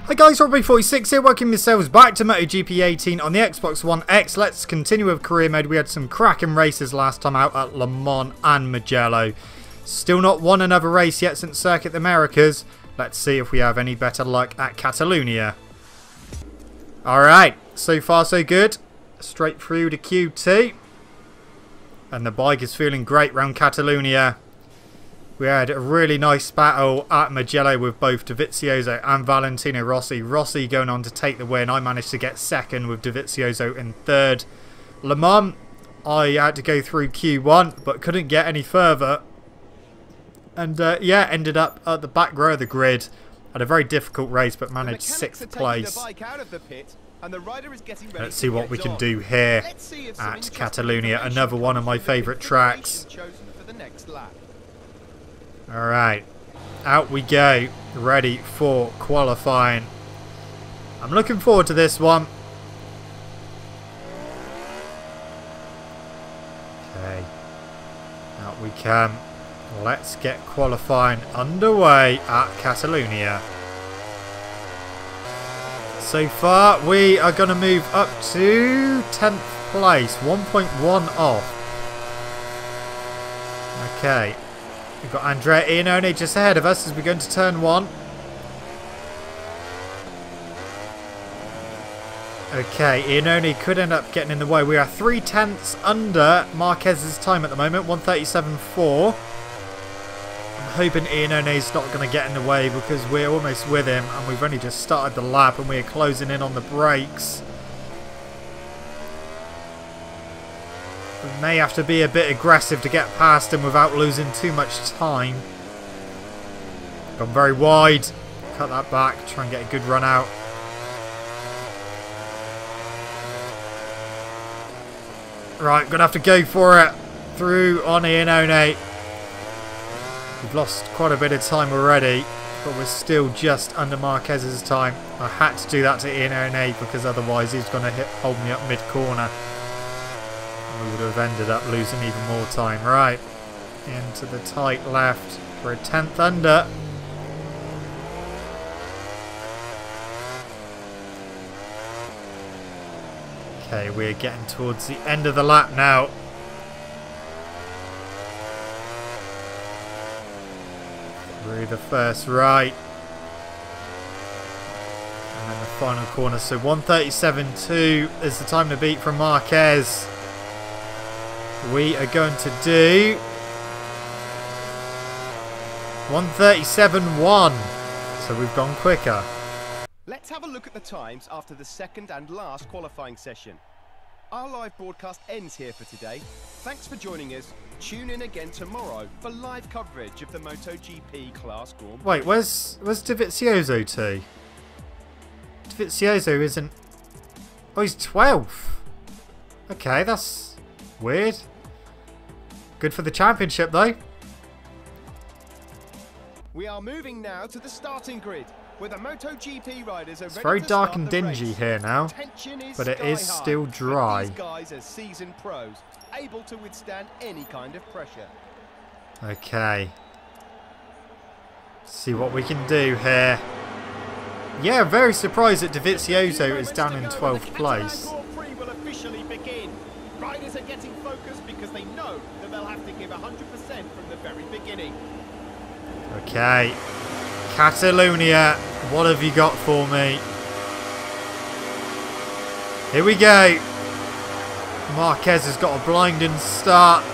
Hi guys, Robbie46 here, welcome yourselves back to MotoGP 18 on the Xbox One X. Let's continue with career mode. We had some cracking races last time out at Le Mans and Mugello. Still not won another race yet since Circuit the Americas. Let's see if we have any better luck at Catalonia. Alright, so far so good. Straight through to Q2. And the bike is feeling great round Catalonia. We had a really nice battle at Mugello with both Dovizioso and Valentino Rossi. Rossi going on to take the win. I managed to get second with Dovizioso in third. Le Mans, I had to go through Q1 but couldn't get any further. And yeah, ended up at the back row of the grid. Had a very difficult race but managed 6th place. Let's see what we can do here at Catalonia. Another one of my favourite tracks. Alright, out we go, ready for qualifying. I'm looking forward to this one. Okay, out we come. Let's get qualifying underway at Catalonia. So far, we are going to move up to 10th place, 1.1 off. Okay. We've got Andrea Iannone just ahead of us as we go into turn 1. Okay, Iannone could end up getting in the way. We are 3/10 under Marquez's time at the moment, 1:37.4. I'm hoping Iannone's not going to get in the way because we're almost with him and we've only just started the lap and we're closing in on the brakes. We may have to be a bit aggressive to get past him without losing too much time. Gone very wide. Cut that back. Try and get a good run out. Right, gonna have to go for it. Through on Iannone. We've lost quite a bit of time already, but we're still just under Marquez's time. I had to do that to Iannone because otherwise he's gonna hold me up mid-corner. We would have ended up losing even more time. Right, into the tight left. We're a 10th under. Okay, we're getting towards the end of the lap now. Through the first right. And then the final corner. So 1:37.2 is the time to beat from Marquez. We are going to do 1:37.1, so we've gone quicker. Let's have a look at the times after the second and last qualifying session. Our live broadcast ends here for today. Thanks for joining us. Tune in again tomorrow for live coverage of the MotoGP Class Grand Prix. Wait, where's Dovizioso to? Dovizioso isn't... Oh, he's 12th. Okay, that's weird. Good for the championship, though. We are moving now to the starting grid, where the MotoGP riders are It's ready very to dark start and the dingy race. here now, but it is still dry. These guys are seasoned pros, able to withstand any kind of pressure. Okay. See what we can do here. Yeah, very surprised that Dovizioso is down in 12th place. Riders are getting focused because they know that they'll have to give 100% from the very beginning. Okay. Catalonia, what have you got for me? Here we go. Marquez has got a blinding start.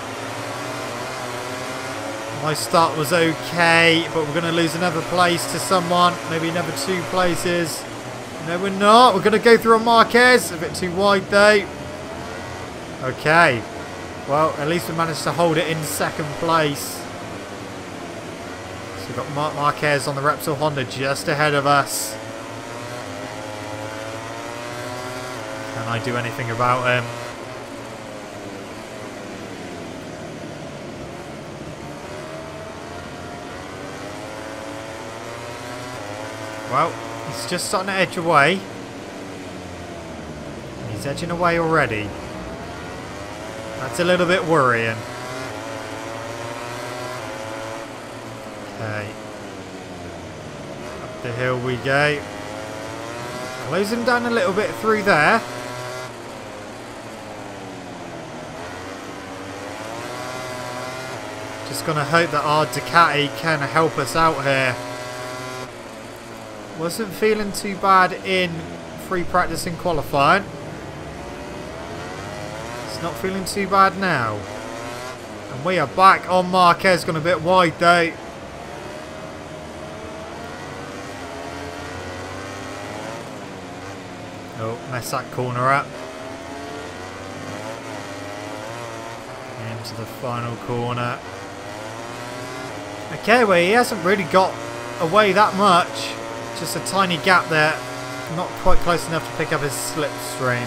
My start was okay, but we're going to lose another place to someone. Maybe another 2 places. No, we're not. We're going to go through on Marquez. A bit too wide, though. Okay, well, at least we managed to hold it in 2nd place. So we've got Marc Marquez on the Repsol Honda just ahead of us. Can I do anything about him? Well, he's just starting to edge away. He's edging away already. That's a little bit worrying. Okay. Up the hill we go. Close him down a little bit through there. Just going to hope that our Ducati can help us out here. Wasn't feeling too bad in free practice and qualifying. It's not feeling too bad now. And we are back on Marquez, gone a bit wide though. Oh, mess that corner up. Into the final corner. Okay, well, he hasn't really got away that much. Just a tiny gap there. Not quite close enough to pick up his slipstream.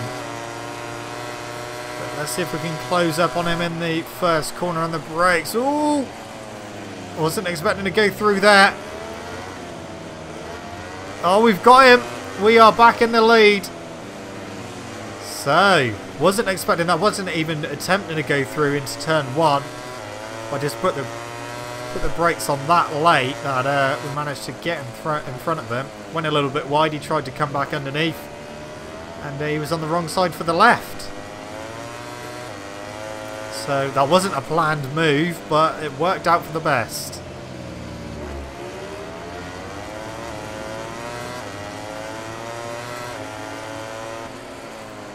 But let's see if we can close up on him in the first corner on the brakes. Ooh! Wasn't expecting to go through there. Oh, we've got him. We are back in the lead. So, wasn't expecting that. Wasn't even attempting to go through into turn 1. I just put the brakes on that late that we managed to get in front of him. Went a little bit wide. He tried to come back underneath, and he was on the wrong side for the left. So that wasn't a planned move, but it worked out for the best.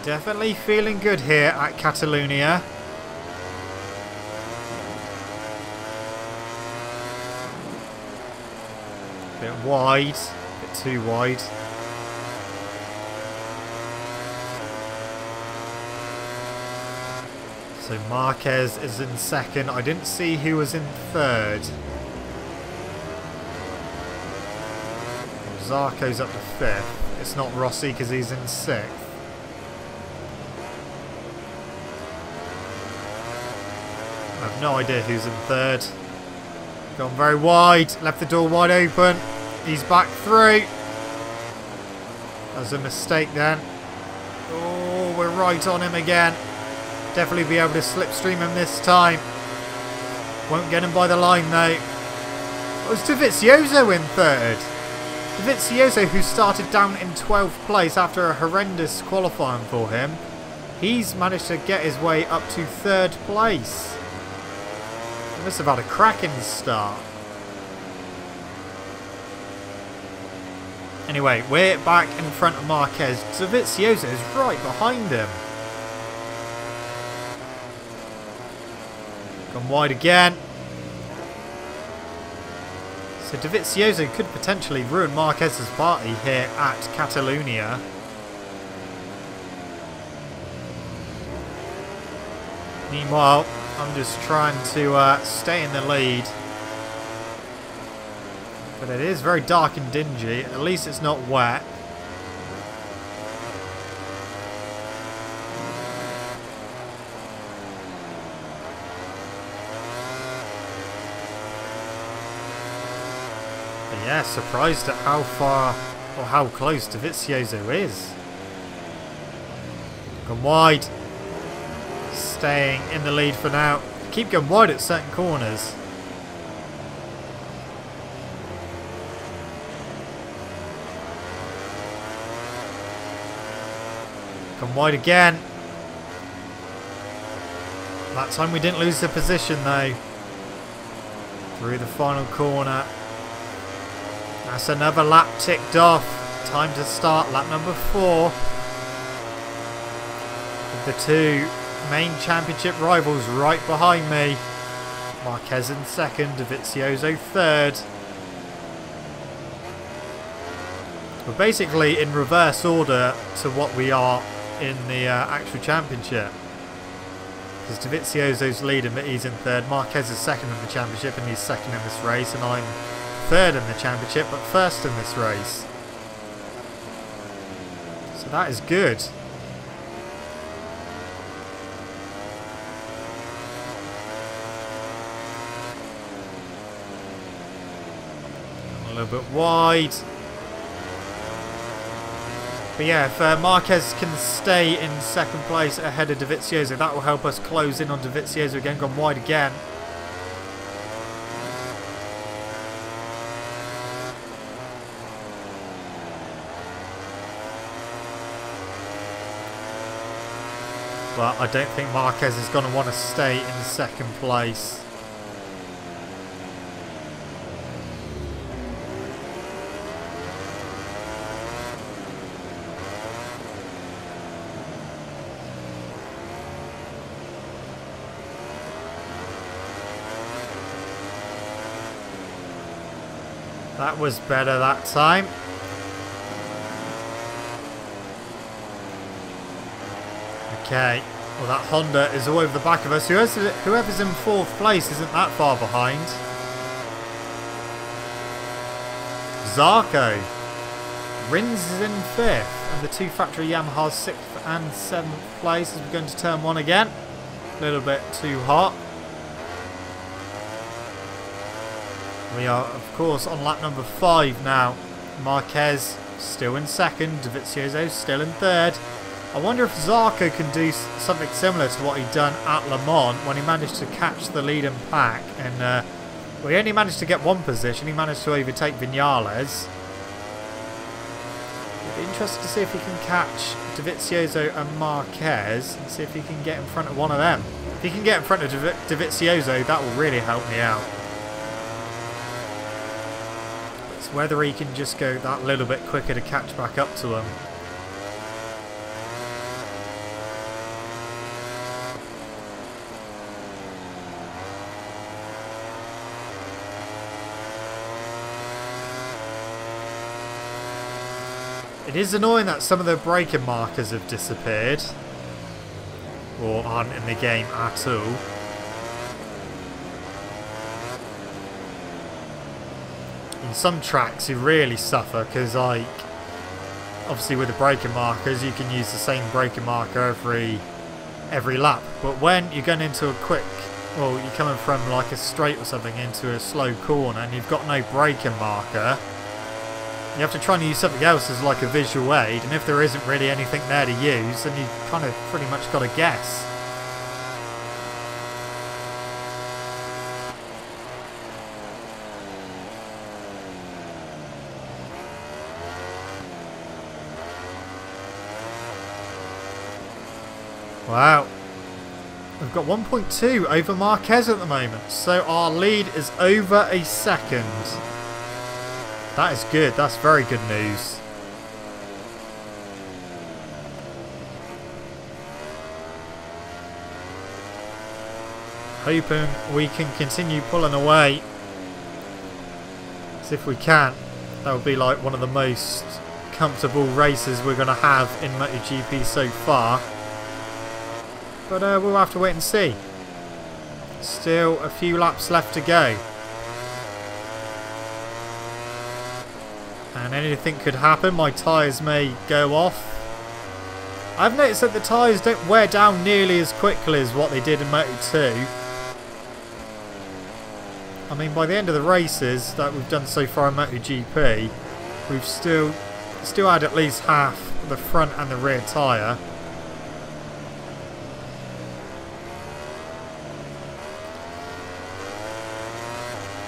Definitely feeling good here at Catalonia. Bit wide, bit too wide. So Marquez is in second. I didn't see who was in third. Zarco's up to fifth. It's not Rossi because he's in sixth. I have no idea who's in third. Gone very wide. Left the door wide open. He's back through. That was a mistake then. Oh, we're right on him again. Definitely be able to slipstream him this time. Won't get him by the line though. It was Dovizioso in third. Dovizioso, who started down in 12th place after a horrendous qualifying for him. He's managed to get his way up to third place. He must have had a cracking start. Anyway, we're back in front of Marquez. Dovizioso is right behind him. Gone wide again. So Dovizioso could potentially ruin Marquez's party here at Catalonia. Meanwhile, I'm just trying to stay in the lead. But it is very dark and dingy. At least it's not wet. But yeah, surprised at how far or how close Dovizioso is. Gone wide. Staying in the lead for now. Keep going wide at certain corners. Come wide again. That time we didn't lose the position though. Through the final corner. That's another lap ticked off. Time to start lap number 4. With the two main championship rivals right behind me. Marquez in second, Dovizioso third. We're basically in reverse order to what we are in the actual championship. Because Dovizioso's leading, but he's in third. Marquez is second in the championship and he's second in this race. And I'm third in the championship but first in this race. So that is good. A little bit wide. But yeah, if Marquez can stay in second place ahead of Dovizioso, that will help us close in on Dovizioso again. Gone wide again. But I don't think Marquez is going to want to stay in second place. That was better that time. Okay, well that Honda is all over the back of us. Whoever's in fourth place isn't that far behind. Zarco. Rins is in fifth, and the two factory Yamahas 6th and 7th place as we go into turn 1 again. A little bit too hot. We are, of course, on lap number 5 now. Marquez still in second. DeVizioso still in third. I wonder if Zarco can do something similar to what he'd done at Le Mans when he managed to catch the lead in pack. And well, he only managed to get one position. He managed to overtake Viñales. It'd be interesting to see if he can catch DeVizioso and Marquez and see if he can get in front of one of them. If he can get in front of DeVizioso, that will really help me out. It's whether he can just go that little bit quicker to catch back up to him. It is annoying that some of the braking markers have disappeared. Or aren't in the game at all. In some tracks you really suffer because, like, obviously with the braking markers you can use the same braking marker every lap. But when you're going into a quick, well, you're coming from like a straight or something into a slow corner and you've got no braking marker, you have to try and use something else as like a visual aid, and if there isn't really anything there to use, then you kind of pretty much got to guess. Wow. We've got 1.2 over Marquez at the moment, so our lead is over a second. That is good. That's very good news. Hoping we can continue pulling away. As if we can, that would be like one of the most comfortable races we're going to have in MotoGP so far. But we'll have to wait and see. Still a few laps left to go. And anything could happen. My tyres may go off. I've noticed that the tyres don't wear down nearly as quickly as what they did in Moto2. I mean, by the end of the races that we've done so far in MotoGP, we've still had at least half the front and the rear tyre.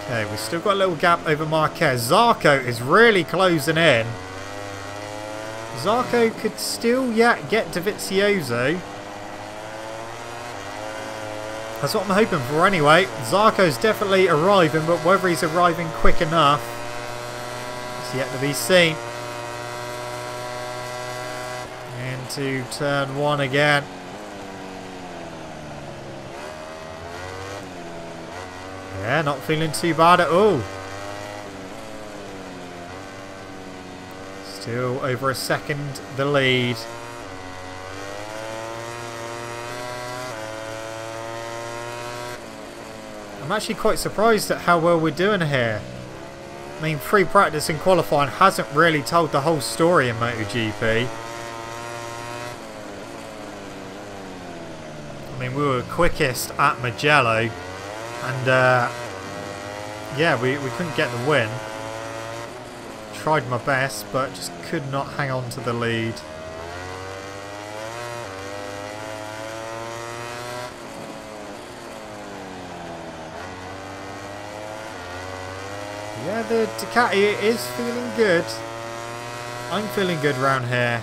Okay, we've still got a little gap over Marquez. Zarco is really closing in. Zarco could still yet get Dovizioso. That's what I'm hoping for anyway. Zarco's definitely arriving, but whether he's arriving quick enough is yet to be seen. Into turn 1 again. Yeah, not feeling too bad at all. Still over a second the lead. I'm actually quite surprised at how well we're doing here. I mean, free practice and qualifying hasn't really told the whole story in MotoGP. I mean, we were quickest at Mugello. And yeah, we couldn't get the win. Tried my best, but just could not hang on to the lead. Yeah, the Ducati is feeling good. I'm feeling good round here.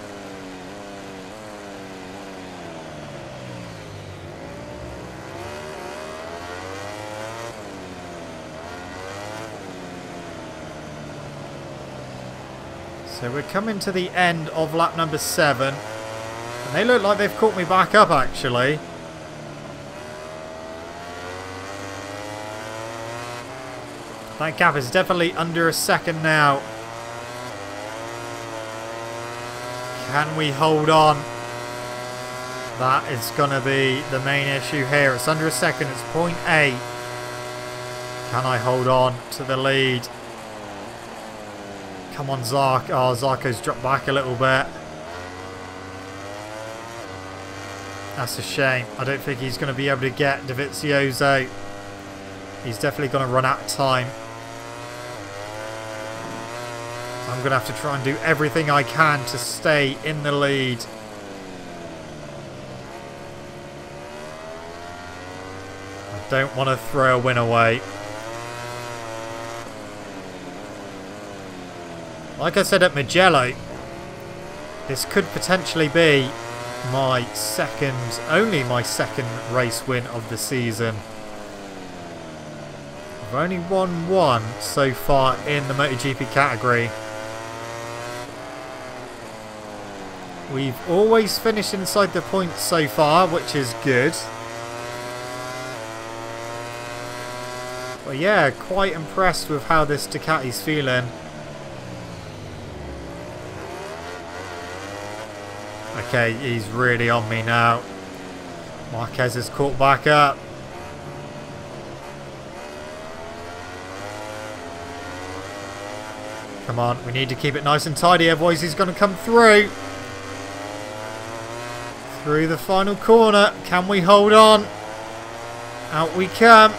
So we're coming to the end of lap number 7. And they look like they've caught me back up, actually. That gap is definitely under a second now. Can we hold on? That is going to be the main issue here. It's under a second. It's 0.8. Can I hold on to the lead? Come on, Zark. Oh, Zarko's dropped back a little bit. That's a shame. I don't think he's going to be able to get DeVizioso. He's definitely going to run out of time. I'm going to have to try and do everything I can to stay in the lead. I don't want to throw a win away. Like I said at Mugello, this could potentially be my only my second race win of the season. I've only won one so far in the MotoGP category. We've always finished inside the points so far, which is good. But yeah, quite impressed with how this Ducati's feeling. Okay, he's really on me now. Marquez is caught back up. Come on, we need to keep it nice and tidy, otherwise he's going to come through. Through the final corner. Can we hold on? Out we come.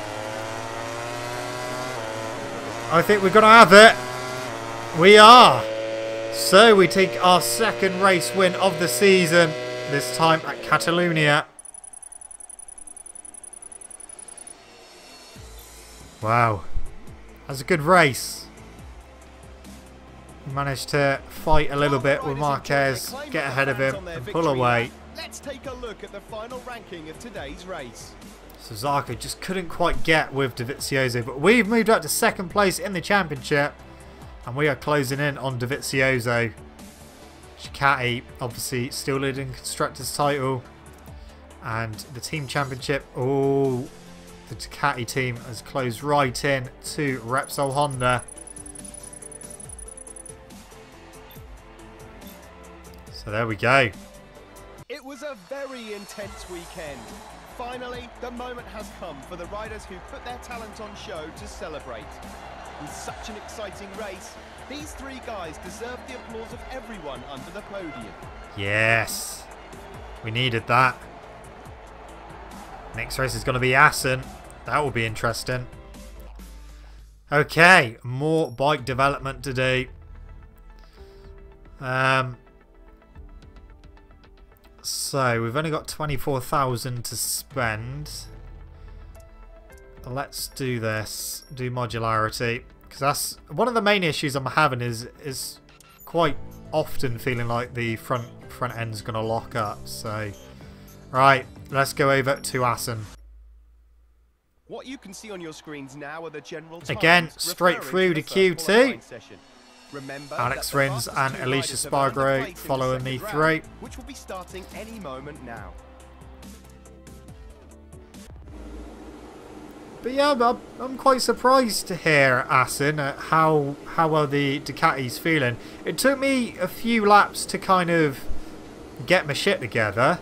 I think we're going to have it. We are. So we take our second race win of the season. This time at Catalonia. Wow. That's a good race. We managed to fight a little bit with Marquez. Get ahead of him and pull away. Let's take a look at the final ranking of today's race. So Zarco just couldn't quite get with DeVizioso, but we've moved up to second place in the championship, and we are closing in on DeVizioso. Ducati obviously still leading constructors title, and the team championship. Oh, the Ducati team has closed right in to Repsol Honda. So there we go. It was a very intense weekend. Finally, the moment has come for the riders who put their talent on show to celebrate. In such an exciting race, these three guys deserve the applause of everyone under the podium. Yes, we needed that. Next race is going to be Assen. That will be interesting. Okay, more bike development to do. So we've only got 24,000 to spend. Let's do this. Do modularity, because that's one of the main issues I'm having. Is quite often feeling like the front end's going to lock up. So, right, let's go over to Assen. What you can see on your screens now are the general times, again straight through to Q2. Remember Alex Rins and Alicia Spargo following me through. Which will be starting any moment now. But yeah, I'm quite surprised to hear Assen at how well the Ducati's feeling. It took me a few laps to kind of get my shit together,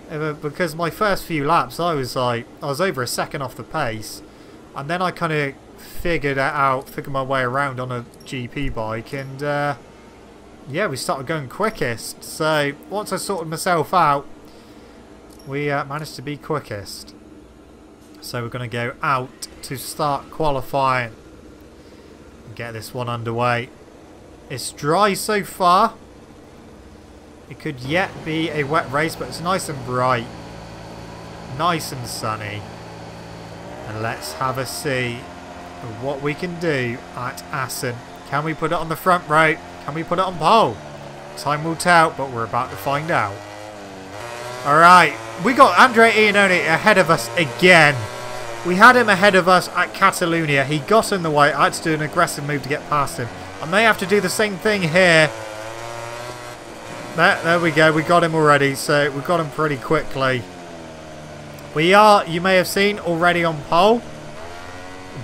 because my first few laps I was over a second off the pace, and then I kind of figured my way around on a GP bike, and yeah, we started going quickest. So once I sorted myself out, we managed to be quickest. So we're going to go out to start qualifying and get this one underway. It's dry so far. It could yet be a wet race, but it's nice and bright, nice and sunny. And let's have a see of what we can do at Assen. Can we put it on the front row? Can we put it on pole? Time will tell, but we're about to find out. Alright, we got Andrea Iannone ahead of us again. We had him ahead of us at Catalonia. He got in the way. I had to do an aggressive move to get past him. I may have to do the same thing here There we go. We got him already. So we got him pretty quickly. We are, you may have seen, already on pole.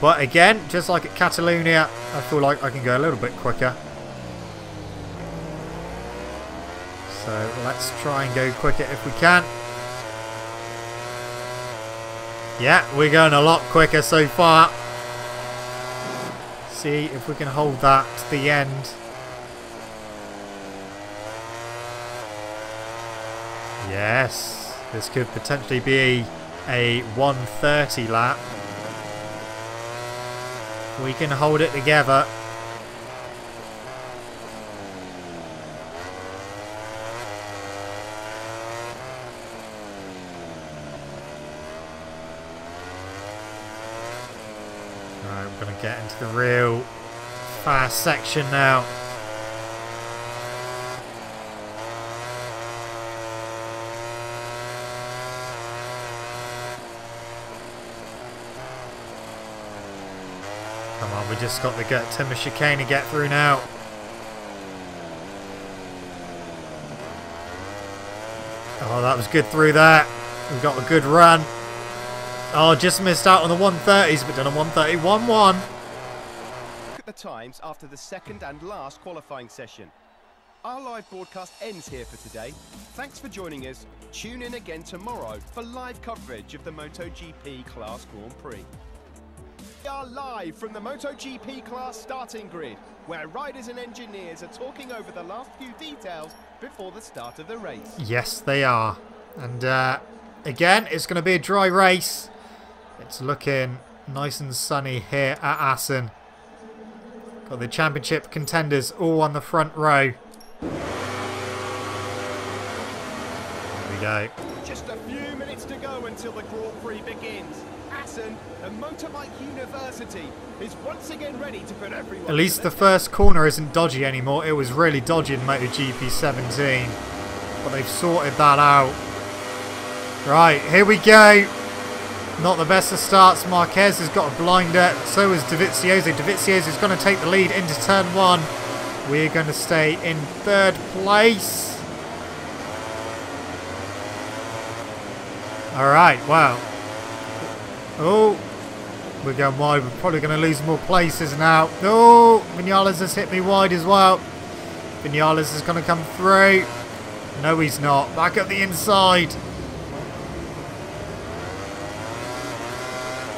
But again, just like at Catalonia, I feel like I can go a little bit quicker. So let's try and go quicker if we can. Yeah, we're going a lot quicker so far. See if we can hold that to the end. Yes, this could potentially be a 1:30 lap. We can hold it together. Alright, we're going to get into the real fast section now. Come on, we just got the gut timber chicane to get through now. Oh, that was good through there. We got a good run. Oh, just missed out on the 130s, but done a 1:31.1. Look at the times after the second and last qualifying session. Our live broadcast ends here for today. Thanks for joining us. Tune in again tomorrow for live coverage of the MotoGP Class Grand Prix. We are live from the MotoGP class starting grid, where riders and engineers are talking over the last few details before the start of the race. Yes, they are. And again, it's going to be a dry race. It's looking nice and sunny here at Assen. Got the championship contenders all on the front row. There we go. Just a few minutes to go until the Grand Prix begins. Assen, the motorbike university, is once again ready to put everyone. At least the first corner isn't dodgy anymore. It was really dodgy in MotoGP 17. But they've sorted that out. Right, here we go. Not the best of starts. Marquez has got a blinder. So is Dovizioso. Dovizioso is going to take the lead into turn 1. We're going to stay in 3rd place. Alright, wow. Oh, we're going wide. We're probably going to lose more places now. Oh, Vinales has hit me wide as well. Vinales is going to come through. No, he's not. Back up the inside.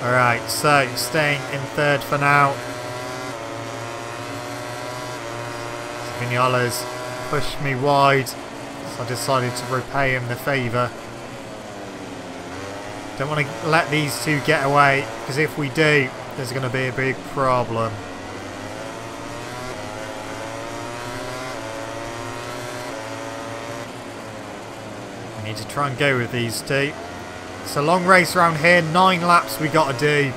Alright, so staying in 3rd for now. Vinales pushed me wide, so I decided to repay him the favour. Don't want to let these two get away, because if we do, there's going to be a big problem. We need to try and go with these two. It's a long race around here, 9 laps we got to do.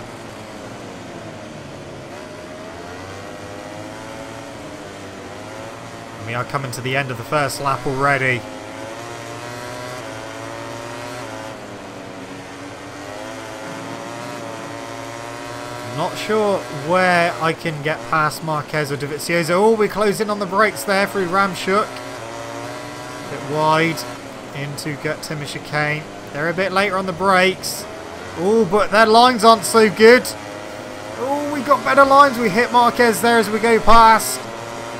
We are coming to the end of the first lap already. Not sure where I can get past Marquez or Dovizioso. Oh, we're closing on the brakes there through Ramshook. A bit wide into gut timber chicane. They're a bit later on the brakes. Oh, but their lines aren't so good. Oh, we got better lines. We hit Marquez there as we go past.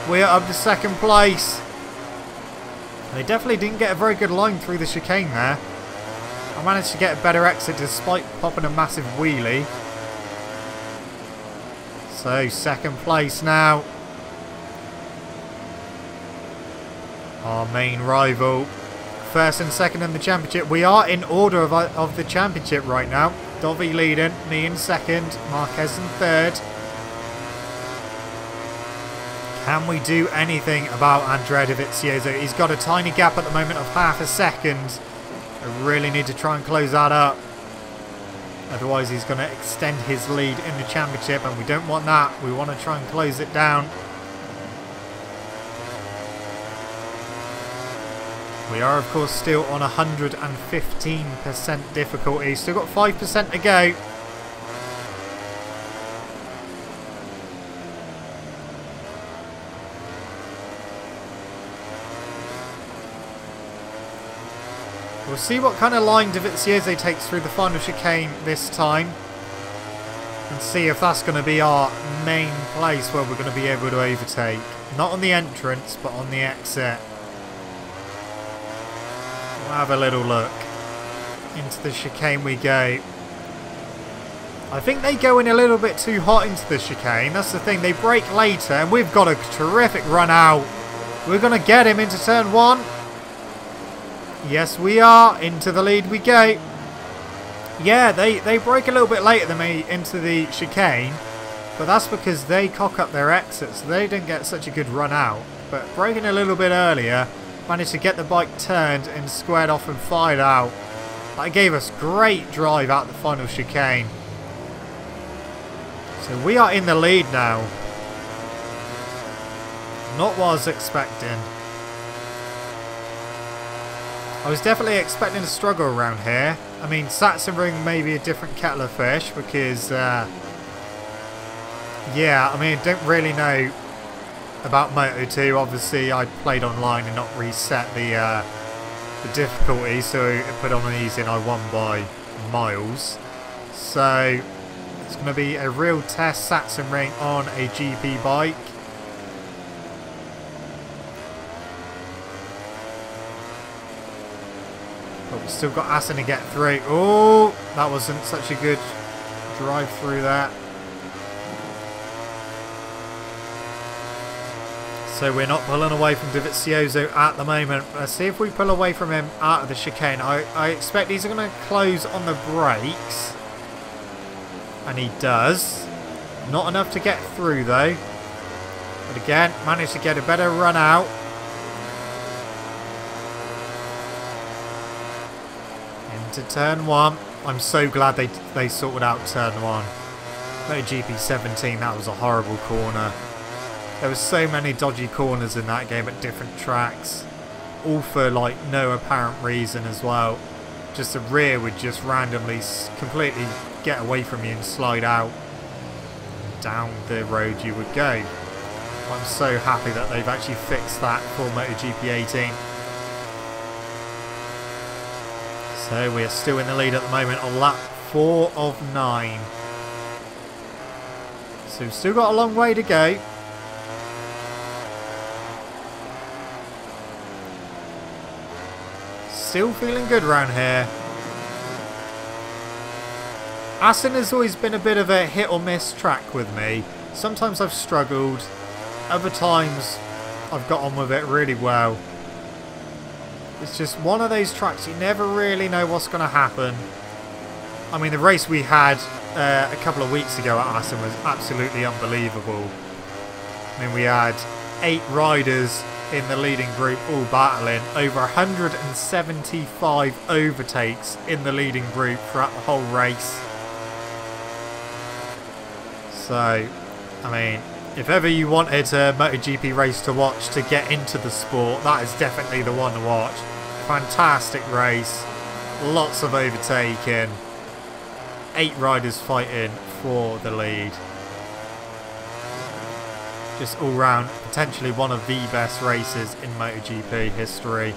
We're up to 2nd place. They definitely didn't get a very good line through the chicane there. I managed to get a better exit despite popping a massive wheelie. So, 2nd place now. Our main rival. 1st and 2nd in the championship. We are in order of the championship right now. Dovi leading, me in 2nd, Marquez in 3rd. Can we do anything about Andrea Dovizioso? He's got a tiny gap at the moment of half a second. I really need to try and close that up. Otherwise he's going to extend his lead in the championship, and we don't want that. We want to try and close it down. We are, of course, still on 115% difficulty. Still got 5% to go. We'll see what kind of line DeVizioso takes through the final chicane this time. And see if that's going to be our main place where we're going to be able to overtake. Not on the entrance, but on the exit. We'll have a little look. Into the chicane we go. I think they go in a little bit too hot into the chicane. That's the thing. They brake later, and we've got a terrific run out. We're going to get him into turn 1. Yes, we are. Into the lead we go. Yeah, they brake a little bit later than me into the chicane, but that's because they cock up their exits, so they didn't get such a good run out. But braking a little bit earlier, managed to get the bike turned and squared off and fired out. That gave us great drive out the final chicane. So we are in the lead now. Not what I was expecting. I was definitely expecting a struggle around here. I mean, Sachsenring may be a different kettle of fish because, yeah, I mean, I don't really know about Moto2. Obviously, I played online and not reset the difficulty, so it put on easy and I won by miles. So it's going to be a real test, Sachsenring on a GP bike. But we've still got Assen to get through. Oh, that wasn't such a good drive through that. So we're not pulling away from DeVizioso at the moment. Let's see if we pull away from him out of the chicane. I expect he's going to close on the brakes. And he does. Not enough to get through though. But again, managed to get a better run out. Into turn 1. I'm so glad they sorted out turn 1. MotoGP 17, that was a horrible corner. There were so many dodgy corners in that game at different tracks. All for like no apparent reason as well. Just the rear would just randomly completely get away from you and slide out. Down the road you would go. I'm so happy that they've actually fixed that for MotoGP 18. So we are still in the lead at the moment on lap 4 of 9. So we've still got a long way to go. Still feeling good around here. Assen has always been a bit of a hit or miss track with me. Sometimes I've struggled. Other times I've got on with it really well. It's just one of those tracks you never really know what's going to happen. I mean, the race we had a couple of weeks ago at Assen was absolutely unbelievable. I mean, we had 8 riders in the leading group all battling. Over 175 overtakes in the leading group throughout the whole race. So, I mean, if ever you wanted a MotoGP race to watch to get into the sport, that is definitely the one to watch. Fantastic race. Lots of overtaking. 8 riders fighting for the lead. Just all round, potentially one of the best races in MotoGP history.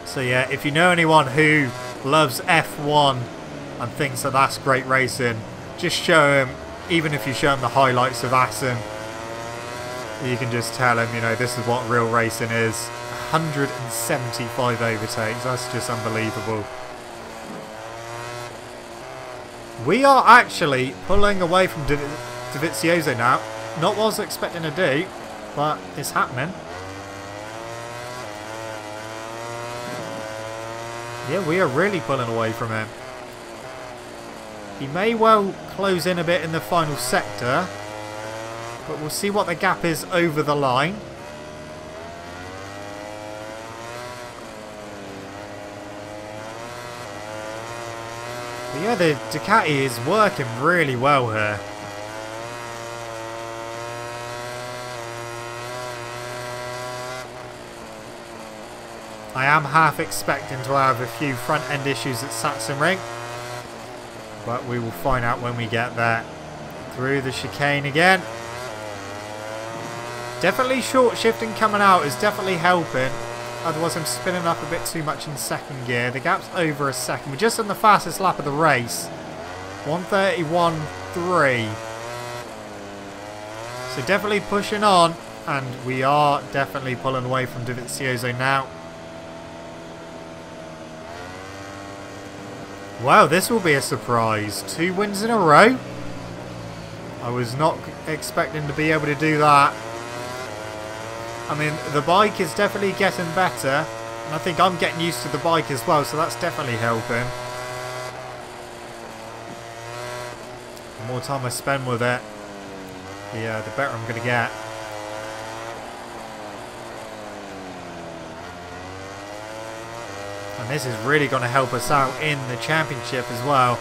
So yeah, if you know anyone who loves F1 and thinks that that's great racing, just show him, even if you show him the highlights of Assen, you can just tell him, you know, this is what real racing is. 175 overtakes, that's just unbelievable. We are actually pulling away from DeVizioso now. Not what I was expecting to do, but it's happening. Yeah, we are really pulling away from him. He may well close in a bit in the final sector, but we'll see what the gap is over the line. But yeah, the Ducati is working really well here. I am half expecting to have a few front end issues at Sachsenring, but we will find out when we get there. Through the chicane again. Definitely short shifting coming out is definitely helping. Otherwise I'm spinning up a bit too much in second gear. The gap's over a second. We're just on the fastest lap of the race. 1:31.3. So definitely pushing on. And we are definitely pulling away from DeVizioso now. Wow, this will be a surprise. 2 wins in a row. I was not expecting to be able to do that. I mean, the bike is definitely getting better. And I think I'm getting used to the bike as well, so that's definitely helping. The more time I spend with it, the better I'm going to get. And this is really going to help us out in the championship as well.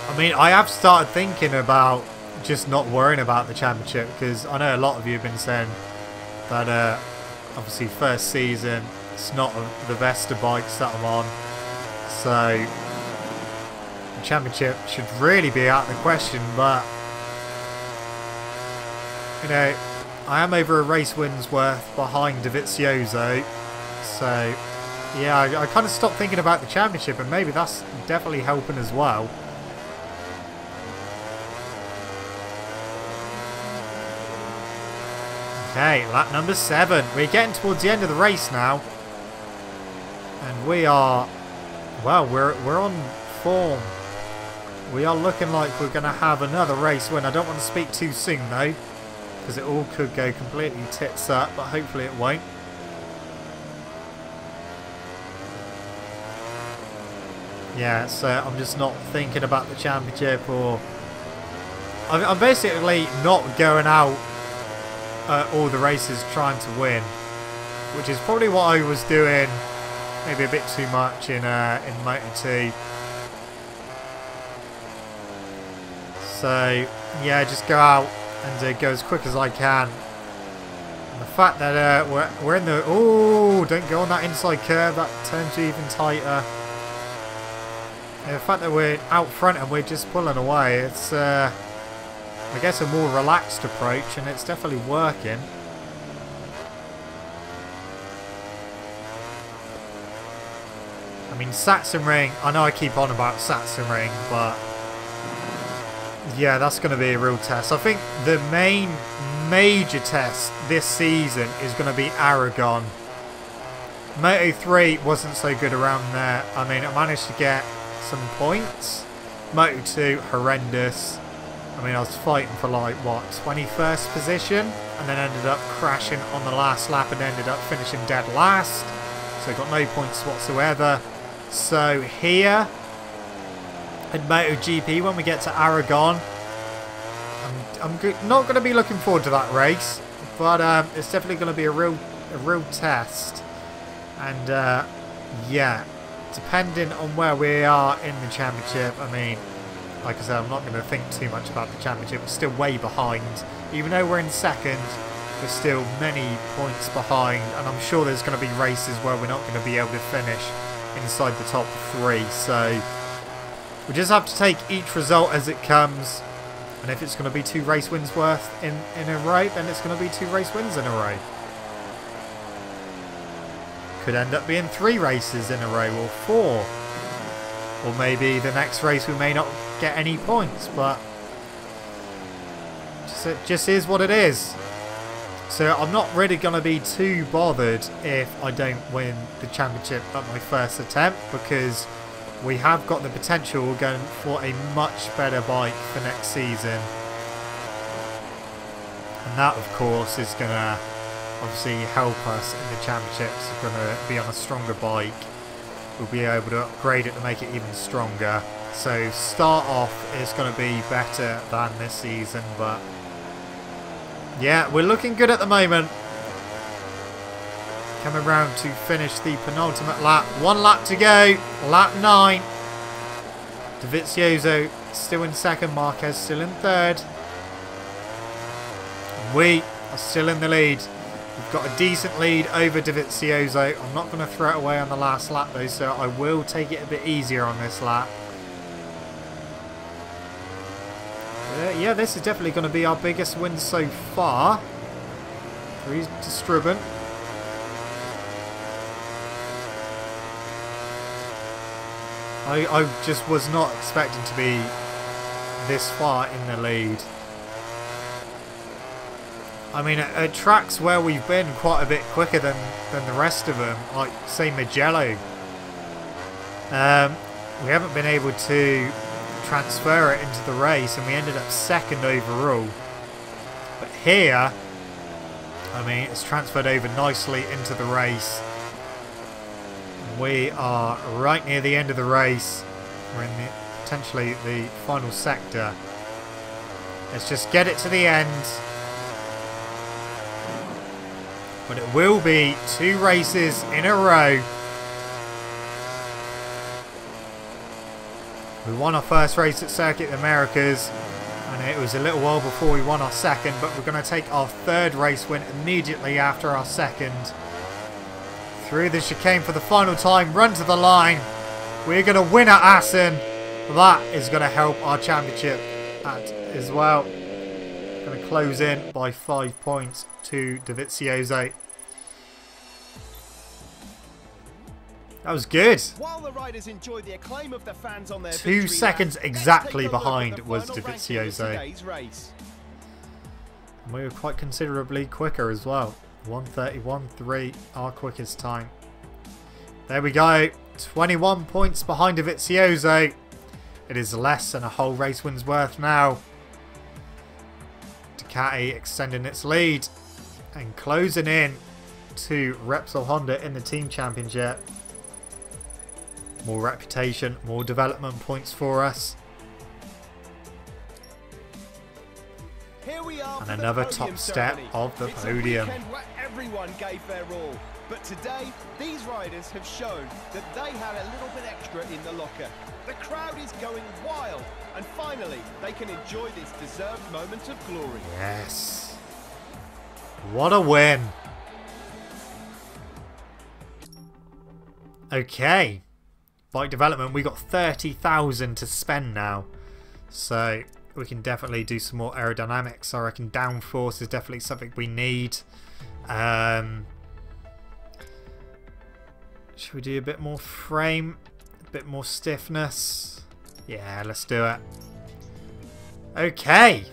I mean, I have started thinking about just not worrying about the championship, because I know a lot of you have been saying that obviously first season, it's not the best of bikes that I'm on. So the championship should really be out of the question, but you know, I am over a race win's worth behind DeVizioso, so yeah, I kind of stopped thinking about the championship, and maybe that's definitely helping as well. Okay, lap number 7. We're getting towards the end of the race now, and we are, well, we're on form. We are looking like we're going to have another race win. I don't want to speak too soon though, because it all could go completely tits up, but hopefully it won't. Yeah, so I'm just not thinking about the championship, or I'm basically not going out all the races trying to win, which is probably what I was doing maybe a bit too much in Moto2. So yeah, just go out and go as quick as I can. And the fact that we're in the... Oh, don't go on that inside curve. That turns you even tighter. And the fact that we're out front and we're just pulling away, it's, I guess, a more relaxed approach, and it's definitely working. I mean, Sachsenring, I know I keep on about Sachsenring, but yeah, that's going to be a real test. I think the main major test this season is going to be Aragon. Moto3 wasn't so good around there. I mean, I managed to get some points. Moto2, horrendous. I mean, I was fighting for like, what, 21st position? And then ended up crashing on the last lap and ended up finishing dead last. So got no points whatsoever. So here in MotoGP, when we get to Aragon, I'm not going to be looking forward to that race, but it's definitely going to be a real test. And yeah, depending on where we are in the championship, I mean, like I said, I'm not going to think too much about the championship. We're still way behind. Even though we're in second, we're still many points behind, and I'm sure there's going to be races where we're not going to be able to finish inside the top 3. So we just have to take each result as it comes, and if it's going to be 2 race wins worth in a row, then it's going to be 2 race wins in a row. Could end up being 3 races in a row, or 4. Or maybe the next race we may not get any points, but it just is what it is. So I'm not really going to be too bothered if I don't win the championship at my first attempt, because we have got the potential going for a much better bike for next season. And that, of course, is going to obviously help us in the championships. We're going to be on a stronger bike. We'll be able to upgrade it to make it even stronger. So start off is going to be better than this season, but yeah, we're looking good at the moment. Coming round to finish the penultimate lap. 1 lap to go. Lap 9. DeVizioso still in second. Marquez still in third. And we are still in the lead. We've got a decent lead over DeVizioso. I'm not going to throw it away on the last lap though, so I will take it a bit easier on this lap. Yeah, this is definitely going to be our biggest win so far. 3 to Struben. I just was not expecting to be this far in the lead. I mean, at tracks where we've been quite a bit quicker than the rest of them, like, say, Mugello, we haven't been able to transfer it into the race, and we ended up 2nd overall. But here, I mean, it's transferred over nicely into the race. We are right near the end of the race. We're in potentially the final sector. Let's just get it to the end. But it will be 2 races in a row. We won our first race at Circuit of the Americas, and it was a little while before we won our second, but we're going to take our 3rd race win immediately after our 2nd. Through the chicane for the final time, run to the line. We're going to win at Assen. That is going to help our championship as well. Going to close in by 5 points to DEgITx. That was good. While the riders enjoy the acclaim of the fans on their 2 seconds exactly behind was DEgITx. And we were quite considerably quicker as well. 1:31.3, our quickest time. There we go. 21 points behind DEgITx. It is less than a whole race win's worth now. Ducati extending its lead and closing in to Repsol Honda in the team championship. More reputation, more development points for us. Here we are, and another top step of the podium. Where everyone gave their all. But today, these riders have shown that they had a little bit extra in the locker. The crowd is going wild, and finally, they can enjoy this deserved moment of glory. Yes. What a win. Okay. Bike development, we got 30,000 to spend now. So we can definitely do some more aerodynamics. I reckon downforce is definitely something we need. Should we do a bit more frame? A bit more stiffness? Yeah, let's do it. Okay.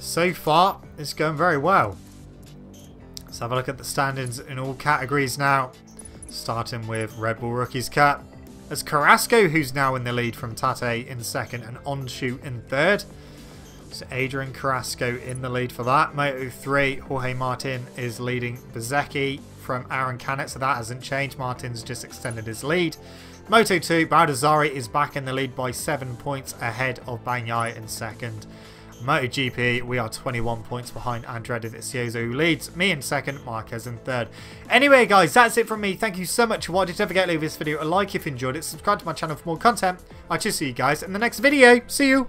So far, it's going very well. Let's have a look at the standings in all categories now. Starting with Red Bull Rookies Cup. As Carrasco, who's now in the lead from Tate in 2nd and Onshu in 3rd. So Adrian Carrasco in the lead for that. Moto 3, Jorge Martin is leading Bezzecchi from Aaron Canet, so that hasn't changed. Martin's just extended his lead. Moto 2, Baldassarri is back in the lead by 7 points ahead of Bagnaia in 2nd. MotoGP, we are 21 points behind Andrea DeVizioso, who leads me in 2nd, Marquez in 3rd. Anyway, guys, that's it from me. Thank you so much for watching. Don't forget to leave this video a like if you enjoyed it. Subscribe to my channel for more content. I'll just see you guys in the next video. See you!